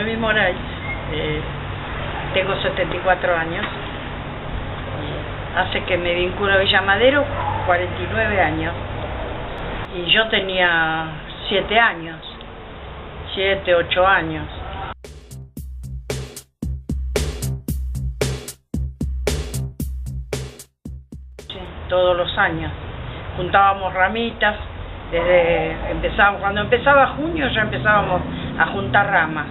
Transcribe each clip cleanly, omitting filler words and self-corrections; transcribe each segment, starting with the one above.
Noemí Moraes, tengo 74 años. Hace que me vinculo a Villa Madero 49 años. Y yo tenía 7 años, 7, 8 años. Sí, todos los años. Juntábamos ramitas, cuando empezaba junio ya empezábamos a juntar ramas.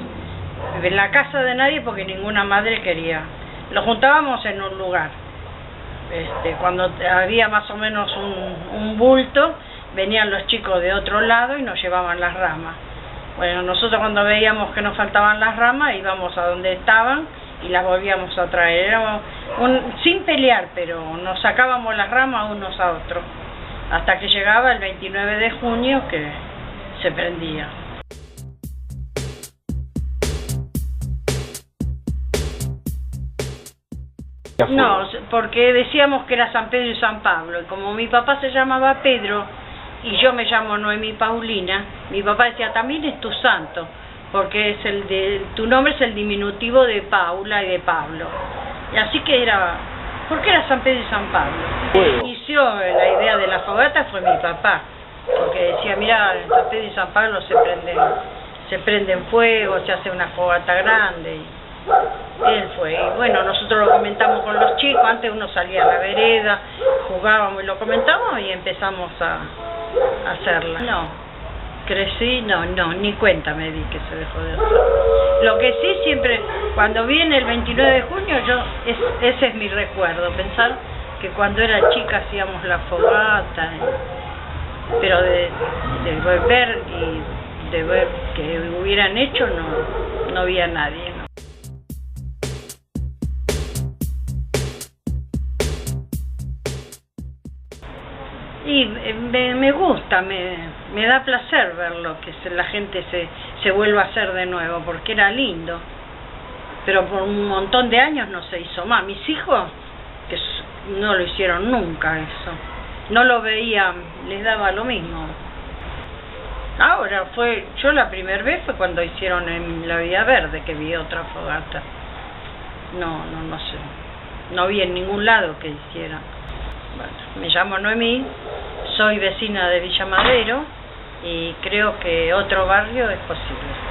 En la casa de nadie porque ninguna madre quería. Lo juntábamos en un lugar. Cuando había más o menos un bulto, venían los chicos de otro lado y nos llevaban las ramas. Bueno, nosotros cuando veíamos que nos faltaban las ramas íbamos a donde estaban y las volvíamos a traer. Éramos sin pelear, pero nos sacábamos las ramas unos a otros. Hasta que llegaba el 29 de junio que se prendía. No, porque decíamos que era San Pedro y San Pablo, y como mi papá se llamaba Pedro y yo me llamo Noemí Paulina, mi papá decía también es tu santo, porque tu nombre es el diminutivo de Paula y de Pablo. Y así que porque era San Pedro y San Pablo. Quien inició la idea de la fogata fue mi papá, porque decía, mira, en San Pedro y San Pablo se prenden fuego, se hace una fogata grande. Él fue, y bueno, nosotros lo comentamos con los chicos, antes uno salía a la vereda, jugábamos y lo comentábamos y empezamos a hacerla. No, crecí, no, ni cuenta me di que se dejó de hacer. Lo que sí, siempre, cuando viene el 29 de junio, ese es mi recuerdo, pensar que cuando era chica hacíamos la fogata, pero de ver y de ver que hubieran hecho, no había nadie, ¿no? Y me gusta, me da placer verlo, que la gente se vuelva a hacer de nuevo, porque era lindo. Pero por un montón de años no se hizo más. Mis hijos, que no lo hicieron nunca eso. No lo veían, les daba lo mismo. Ahora yo la primera vez fue cuando hicieron en la Vía Verde, que vi otra fogata. No sé. No vi en ningún lado que hicieran. Bueno, me llamo Noemí, soy vecina de Villa Madero y creo que otro barrio es posible.